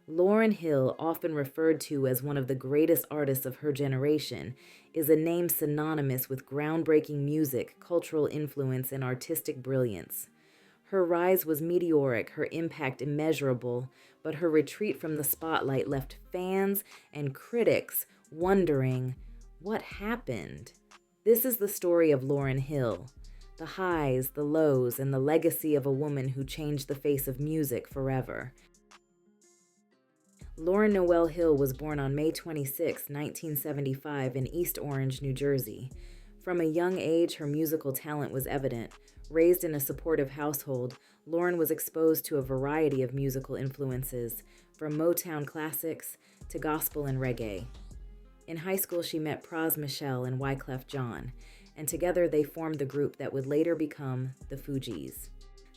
Lauryn Hill, often referred to as one of the greatest artists of her generation, is a name synonymous with groundbreaking music, cultural influence, and artistic brilliance. Her rise was meteoric, her impact immeasurable, but her retreat from the spotlight left fans and critics wondering, what happened? This is the story of Lauryn Hill, the highs, the lows, and the legacy of a woman who changed the face of music forever. Lauryn Noel Hill was born on May 26, 1975, in East Orange, New Jersey. From a young age, her musical talent was evident. Raised in a supportive household, Lauryn was exposed to a variety of musical influences, from Motown classics to gospel and reggae. In high school, she met Pras Michel and Wyclef Jean, and together they formed the group that would later become the Fugees.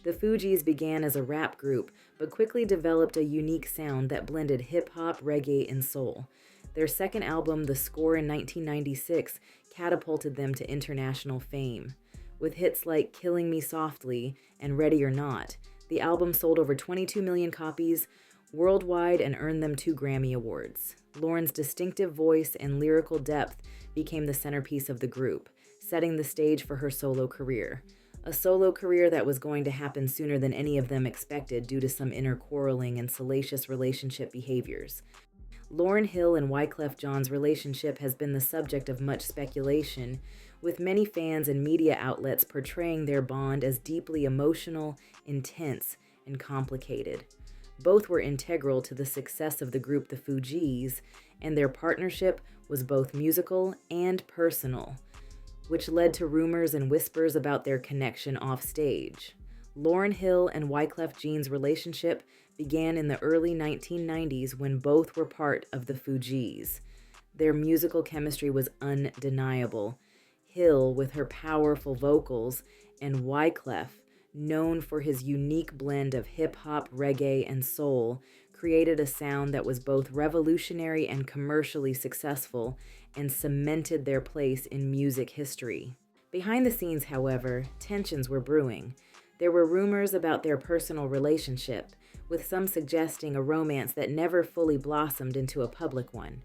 The Fugees began as a rap group, but quickly developed a unique sound that blended hip-hop, reggae, and soul. Their second album, The Score in 1996, catapulted them to international fame. With hits like Killing Me Softly and Ready or Not, the album sold over 22 million copies worldwide and earned them 2 Grammy Awards. Lauryn's distinctive voice and lyrical depth became the centerpiece of the group, setting the stage for her solo career. A solo career that was going to happen sooner than any of them expected due to some inner quarreling and salacious relationship behaviors. Lauryn Hill and Wyclef Jean's relationship has been the subject of much speculation, with many fans and media outlets portraying their bond as deeply emotional, intense, and complicated. Both were integral to the success of the group the Fugees, and their partnership was both musical and personal, which led to rumors and whispers about their connection off stage. Lauryn Hill and Wyclef Jean's relationship began in the early 1990s when both were part of the Fugees. Their musical chemistry was undeniable. Hill, with her powerful vocals, and Wyclef, known for his unique blend of hip-hop, reggae, and soul, created a sound that was both revolutionary and commercially successful and cemented their place in music history. Behind the scenes, however, tensions were brewing. There were rumors about their personal relationship, with some suggesting a romance that never fully blossomed into a public one.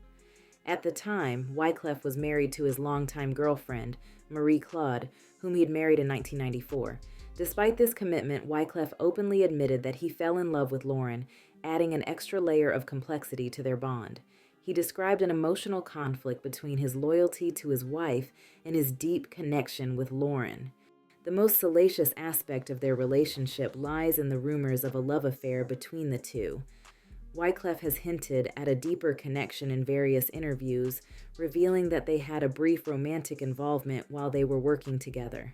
At the time, Wyclef was married to his longtime girlfriend, Marie Claude, whom he'd married in 1994. Despite this commitment, Wyclef openly admitted that he fell in love with Lauryn, adding an extra layer of complexity to their bond. He described an emotional conflict between his loyalty to his wife and his deep connection with Lauryn. The most salacious aspect of their relationship lies in the rumors of a love affair between the two. Wyclef has hinted at a deeper connection in various interviews, revealing that they had a brief romantic involvement while they were working together.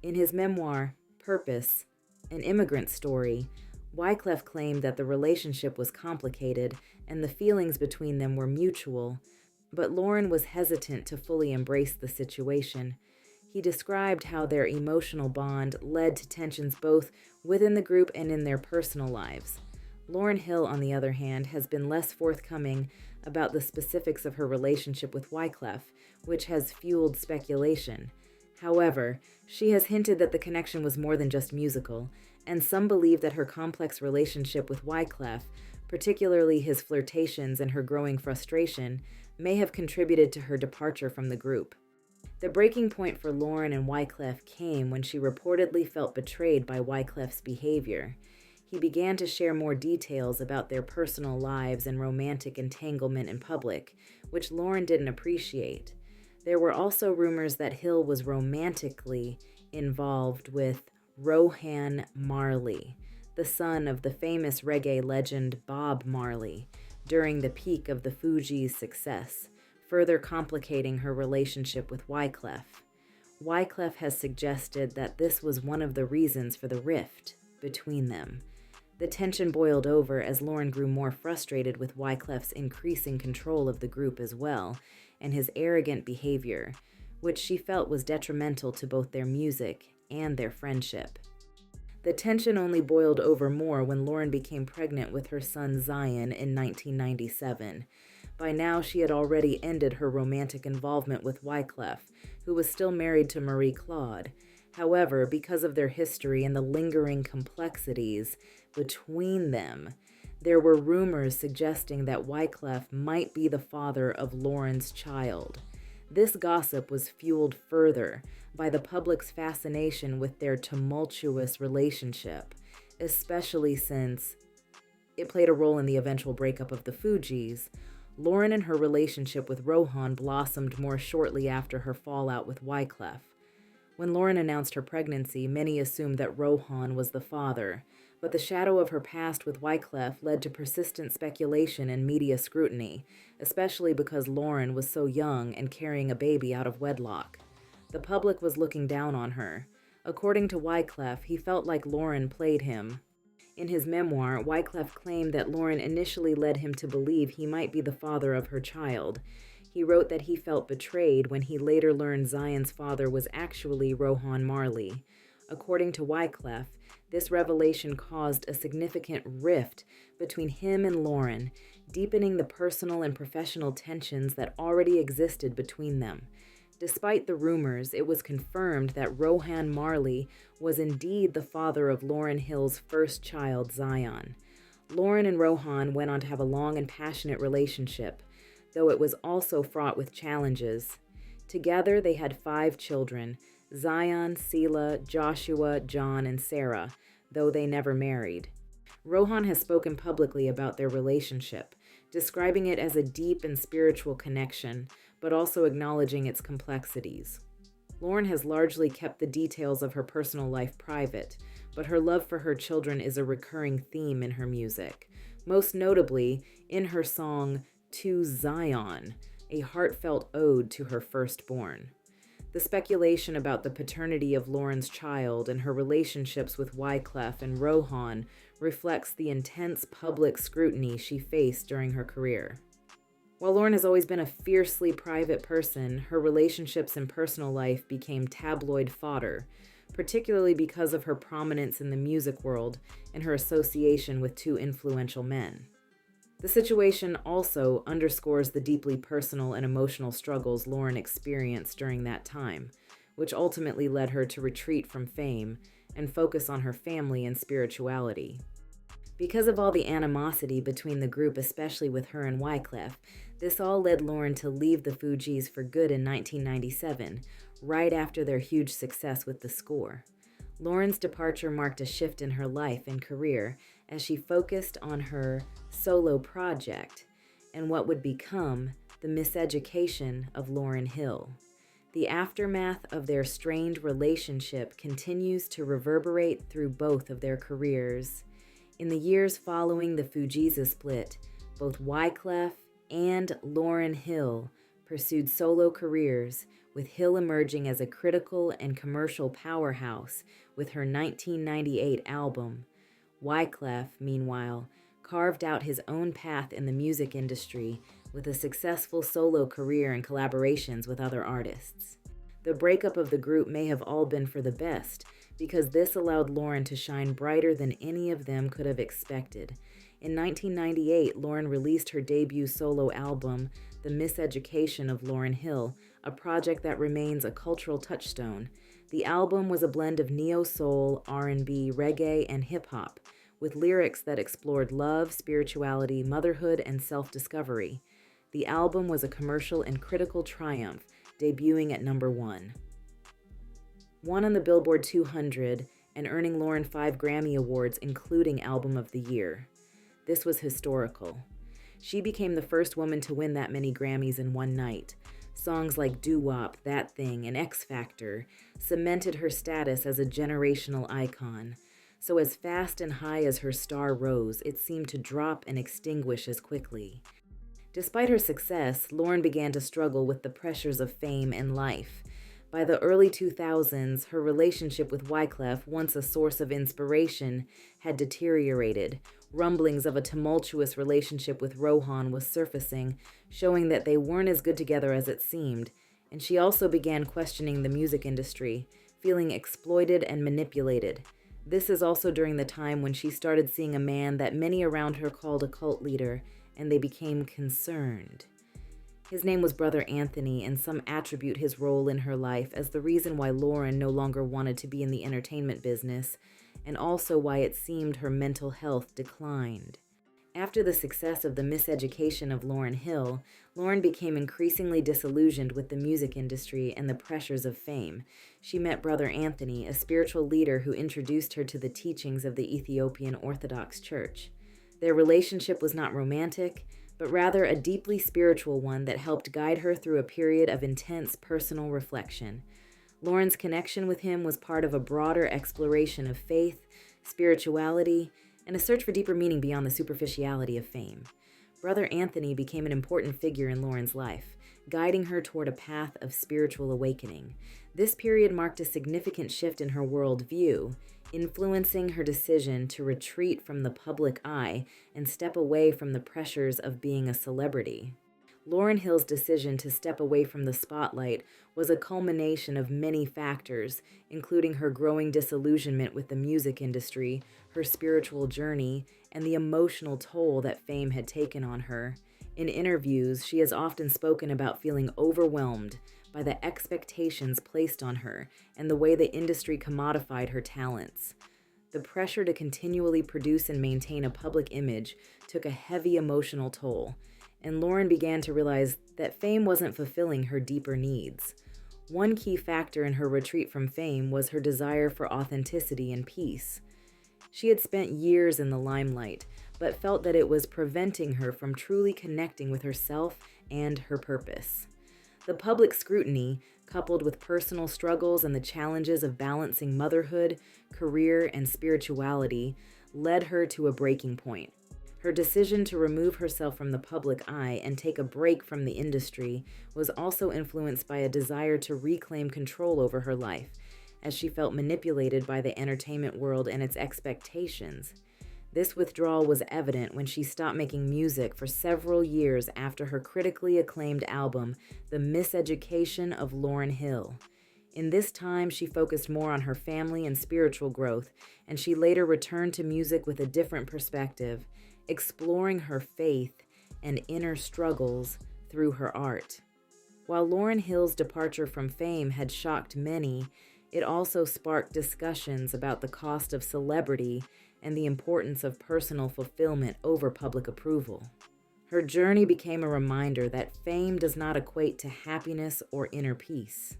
In his memoir, Purpose, An Immigrant Story, Wyclef claimed that the relationship was complicated and the feelings between them were mutual, but Lauryn was hesitant to fully embrace the situation. He described how their emotional bond led to tensions both within the group and in their personal lives. Lauryn Hill, on the other hand, has been less forthcoming about the specifics of her relationship with Wyclef, which has fueled speculation. However, she has hinted that the connection was more than just musical, and some believe that her complex relationship with Wyclef, particularly his flirtations and her growing frustration, may have contributed to her departure from the group. The breaking point for Lauryn and Wyclef came when she reportedly felt betrayed by Wyclef's behavior. He began to share more details about their personal lives and romantic entanglement in public, which Lauryn didn't appreciate. There were also rumors that Hill was romantically involved with Rohan Marley, the son of the famous reggae legend Bob Marley, during the peak of the Fugees' success, further complicating her relationship with Wyclef. Wyclef has suggested that this was one of the reasons for the rift between them. The tension boiled over as Lauryn grew more frustrated with Wyclef's increasing control of the group as well, and his arrogant behavior, which she felt was detrimental to both their music and their friendship. The tension only boiled over more when Lauryn became pregnant with her son Zion in 1997. By now, she had already ended her romantic involvement with Wyclef, who was still married to Marie Claude. However, because of their history and the lingering complexities between them, There were rumors suggesting that Wyclef might be the father of Lauryn's child. This gossip was fueled further by the public's fascination with their tumultuous relationship, especially since it played a role in the eventual breakup of the Fugees. Lauryn and her relationship with Rohan blossomed more shortly after her fallout with Wyclef. When Lauryn announced her pregnancy, many assumed that Rohan was the father, but the shadow of her past with Wyclef led to persistent speculation and media scrutiny, especially because Lauryn was so young and carrying a baby out of wedlock. The public was looking down on her. According to Wyclef, he felt like Lauryn played him. In his memoir, Wyclef claimed that Lauryn initially led him to believe he might be the father of her child. He wrote that he felt betrayed when he later learned Zion's father was actually Rohan Marley. According to Wyclef, this revelation caused a significant rift between him and Lauryn, deepening the personal and professional tensions that already existed between them. Despite the rumors, it was confirmed that Rohan Marley was indeed the father of Lauryn Hill's first child, Zion. Lauryn and Rohan went on to have a long and passionate relationship, though it was also fraught with challenges. Together, they had 5 children: Zion, Selah, Joshua, John, and Sarah, though they never married. Rohan has spoken publicly about their relationship, describing it as a deep and spiritual connection, but also acknowledging its complexities. Lauryn has largely kept the details of her personal life private, but her love for her children is a recurring theme in her music, most notably in her song To Zion, a heartfelt ode to her firstborn. The speculation about the paternity of Lauryn's child and her relationships with Wyclef and Rohan reflects the intense public scrutiny she faced during her career. While Lauryn has always been a fiercely private person, her relationships and personal life became tabloid fodder, particularly because of her prominence in the music world and her association with 2 influential men. The situation also underscores the deeply personal and emotional struggles Lauryn experienced during that time, which ultimately led her to retreat from fame and focus on her family and spirituality. Because of all the animosity between the group, especially with her and Wyclef, this all led Lauryn to leave the Fugees for good in 1997, right after their huge success with The Score. Lauryn's departure marked a shift in her life and career as she focused on her solo project and what would become the Miseducation of Lauryn Hill. The aftermath of their strained relationship continues to reverberate through both of their careers. In the years following the Fugees' split, both Wyclef and Lauryn Hill pursued solo careers, with Hill emerging as a critical and commercial powerhouse with her 1998 album. Wyclef, meanwhile, carved out his own path in the music industry with a successful solo career and collaborations with other artists. The breakup of the group may have all been for the best, because this allowed Lauryn to shine brighter than any of them could have expected. In 1998, Lauryn released her debut solo album, The Miseducation of Lauryn Hill, a project that remains a cultural touchstone. The album was a blend of neo-soul, R&B, reggae, and hip-hop, with lyrics that explored love, spirituality, motherhood, and self-discovery. The album was a commercial and critical triumph, debuting at number 1. Won on the Billboard 200 and earning Lauryn 5 Grammy Awards, including Album of the Year. This was historical. She became the first woman to win that many Grammys in one night. Songs like Doo-Wop, That Thing, and X Factor cemented her status as a generational icon. So as fast and high as her star rose, it seemed to drop and extinguish as quickly. Despite her success, Lauryn began to struggle with the pressures of fame and life. By the early 2000s, her relationship with Wyclef, once a source of inspiration, had deteriorated. Rumblings of a tumultuous relationship with Rohan was surfacing, showing that they weren't as good together as it seemed, and she also began questioning the music industry, feeling exploited and manipulated. This is also during the time when she started seeing a man that many around her called a cult leader, and they became concerned. His name was Brother Anthony, and some attribute his role in her life as the reason why Lauryn no longer wanted to be in the entertainment business, and also why it seemed her mental health declined. After the success of the Miseducation of Lauryn Hill, Lauryn became increasingly disillusioned with the music industry and the pressures of fame. She met Brother Anthony, a spiritual leader who introduced her to the teachings of the Ethiopian Orthodox Church. Their relationship was not romantic, but rather a deeply spiritual one that helped guide her through a period of intense personal reflection. Lauryn's connection with him was part of a broader exploration of faith, spirituality, and a search for deeper meaning beyond the superficiality of fame. Brother Anthony became an important figure in Lauryn's life, guiding her toward a path of spiritual awakening. This period marked a significant shift in her worldview, influencing her decision to retreat from the public eye and step away from the pressures of being a celebrity. Lauryn Hill's decision to step away from the spotlight was a culmination of many factors, including her growing disillusionment with the music industry, her spiritual journey, and the emotional toll that fame had taken on her. In interviews, she has often spoken about feeling overwhelmed by the expectations placed on her and the way the industry commodified her talents. The pressure to continually produce and maintain a public image took a heavy emotional toll, and Lauryn began to realize that fame wasn't fulfilling her deeper needs. One key factor in her retreat from fame was her desire for authenticity and peace. She had spent years in the limelight, but felt that it was preventing her from truly connecting with herself and her purpose. The public scrutiny, coupled with personal struggles and the challenges of balancing motherhood, career, and spirituality, led her to a breaking point. Her decision to remove herself from the public eye and take a break from the industry was also influenced by a desire to reclaim control over her life, as she felt manipulated by the entertainment world and its expectations. This withdrawal was evident when she stopped making music for several years after her critically acclaimed album, The Miseducation of Lauryn Hill. In this time, she focused more on her family and spiritual growth, and she later returned to music with a different perspective, exploring her faith and inner struggles through her art. While Lauryn Hill's departure from fame had shocked many, it also sparked discussions about the cost of celebrity and the importance of personal fulfillment over public approval. Her journey became a reminder that fame does not equate to happiness or inner peace.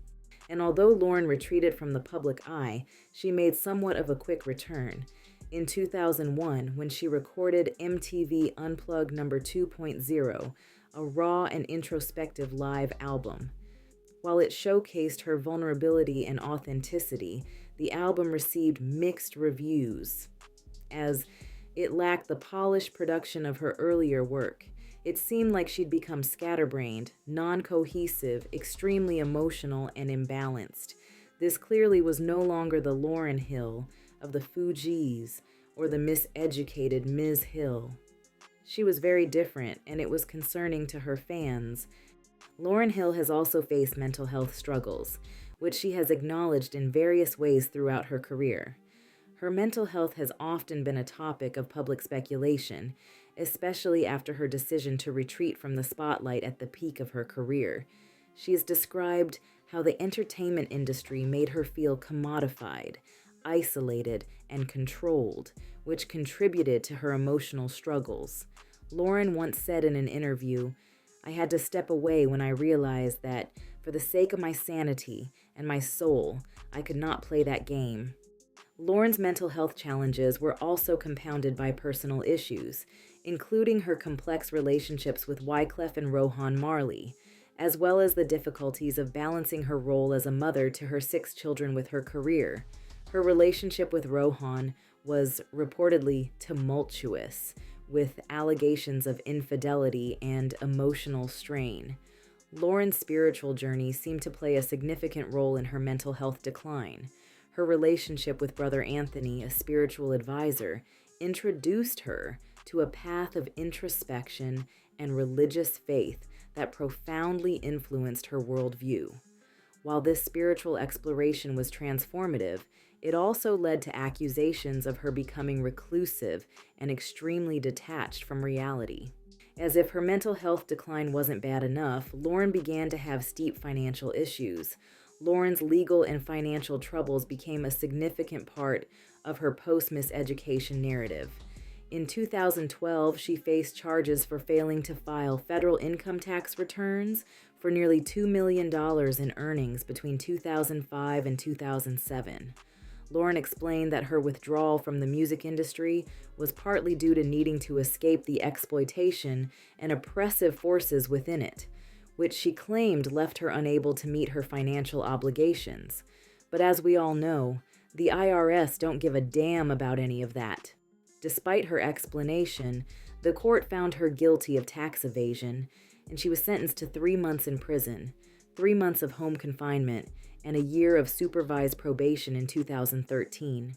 And although Lauryn retreated from the public eye, she made somewhat of a quick return. In 2001, when she recorded MTV Unplugged No. 2.0, a raw and introspective live album. While it showcased her vulnerability and authenticity, the album received mixed reviews, as it lacked the polished production of her earlier work. It seemed like she'd become scatterbrained, non-cohesive, extremely emotional, and imbalanced. This clearly was no longer the Lauryn Hill of the Fugees or the miseducated Ms. Hill. She was very different, and it was concerning to her fans. Lauryn Hill has also faced mental health struggles, which she has acknowledged in various ways throughout her career. Her mental health has often been a topic of public speculation, especially after her decision to retreat from the spotlight at the peak of her career. She has described how the entertainment industry made her feel commodified, isolated, and controlled, which contributed to her emotional struggles. Lauryn once said in an interview, "I had to step away when I realized that, for the sake of my sanity and my soul, I could not play that game." Lauryn's mental health challenges were also compounded by personal issues, including her complex relationships with Wyclef and Rohan Marley, as well as the difficulties of balancing her role as a mother to her 6 children with her career. Her relationship with Rohan was reportedly tumultuous, with allegations of infidelity and emotional strain. Lauryn's spiritual journey seemed to play a significant role in her mental health decline. Her relationship with Brother Anthony, a spiritual advisor, introduced her to a path of introspection and religious faith that profoundly influenced her worldview. While this spiritual exploration was transformative, it also led to accusations of her becoming reclusive and extremely detached from reality. As if her mental health decline wasn't bad enough, Lauryn began to have steep financial issues. Lauryn's legal and financial troubles became a significant part of her post-miseducation narrative. In 2012, she faced charges for failing to file federal income tax returns for nearly $2 million in earnings between 2005 and 2007. Lauryn explained that her withdrawal from the music industry was partly due to needing to escape the exploitation and oppressive forces within it, which she claimed left her unable to meet her financial obligations. But as we all know, the IRS don't give a damn about any of that. Despite her explanation, the court found her guilty of tax evasion, and she was sentenced to 3 months in prison, 3 months of home confinement, and a year of supervised probation in 2013.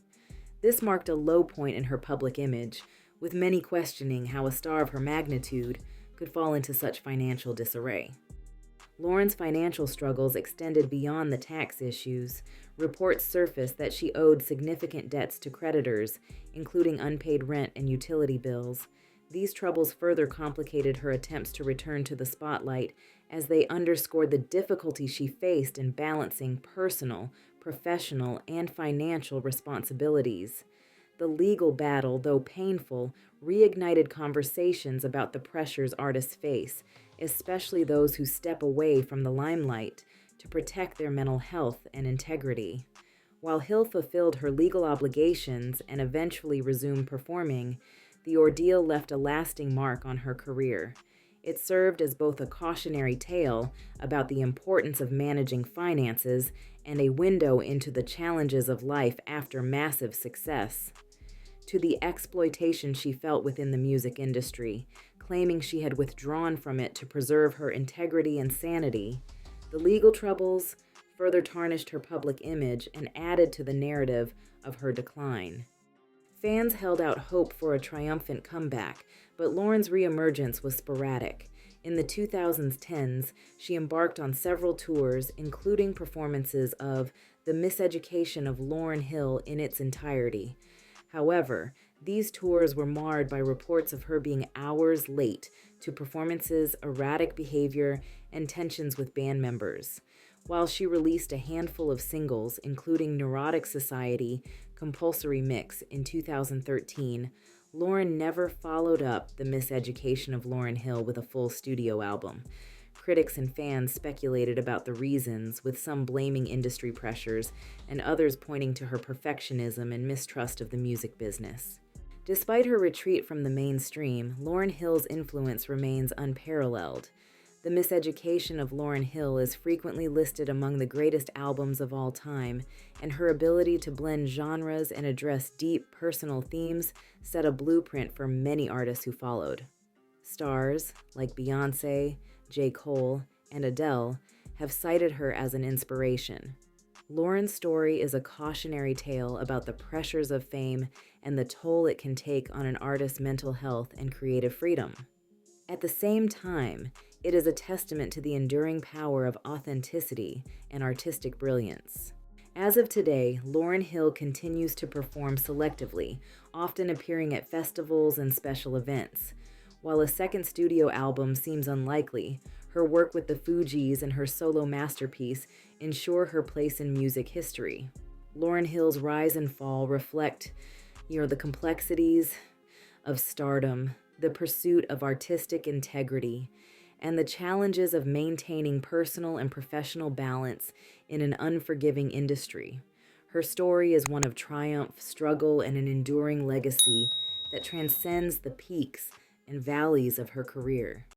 This marked a low point in her public image, with many questioning how a star of her magnitude could fall into such financial disarray. Lauryn's financial struggles extended beyond the tax issues. Reports surfaced that she owed significant debts to creditors, including unpaid rent and utility bills. These troubles further complicated her attempts to return to the spotlight, as they underscored the difficulty she faced in balancing personal, professional, and financial responsibilities. The legal battle, though painful, reignited conversations about the pressures artists face, especially those who step away from the limelight to protect their mental health and integrity. While Hill fulfilled her legal obligations and eventually resumed performing, the ordeal left a lasting mark on her career. It served as both a cautionary tale about the importance of managing finances and a window into the challenges of life after massive success. To the exploitation she felt within the music industry, claiming she had withdrawn from it to preserve her integrity and sanity, the legal troubles further tarnished her public image and added to the narrative of her decline. Fans held out hope for a triumphant comeback, but Lauryn's reemergence was sporadic. In the 2010s, she embarked on several tours, including performances of The Miseducation of Lauryn Hill in its entirety. However, these tours were marred by reports of her being hours late to performances, erratic behavior, and tensions with band members. While she released a handful of singles, including Neurotic Society, Compulsory Mix in 2013, Lauryn never followed up The Miseducation of Lauryn Hill with a full studio album. Critics and fans speculated about the reasons, with some blaming industry pressures and others pointing to her perfectionism and mistrust of the music business. Despite her retreat from the mainstream, Lauryn Hill's influence remains unparalleled. The Miseducation of Lauryn Hill is frequently listed among the greatest albums of all time, and her ability to blend genres and address deep, personal themes set a blueprint for many artists who followed. Stars like Beyoncé, J. Cole, and Adele have cited her as an inspiration. Lauryn's story is a cautionary tale about the pressures of fame and the toll it can take on an artist's mental health and creative freedom. At the same time, it is a testament to the enduring power of authenticity and artistic brilliance. As of today, Lauryn Hill continues to perform selectively, often appearing at festivals and special events. While a second studio album seems unlikely, her work with the Fugees and her solo masterpiece ensure her place in music history. Lauryn Hill's rise and fall reflect, the complexities of stardom, the pursuit of artistic integrity, and the challenges of maintaining personal and professional balance in an unforgiving industry. Her story is one of triumph, struggle, and an enduring legacy that transcends the peaks and valleys of her career.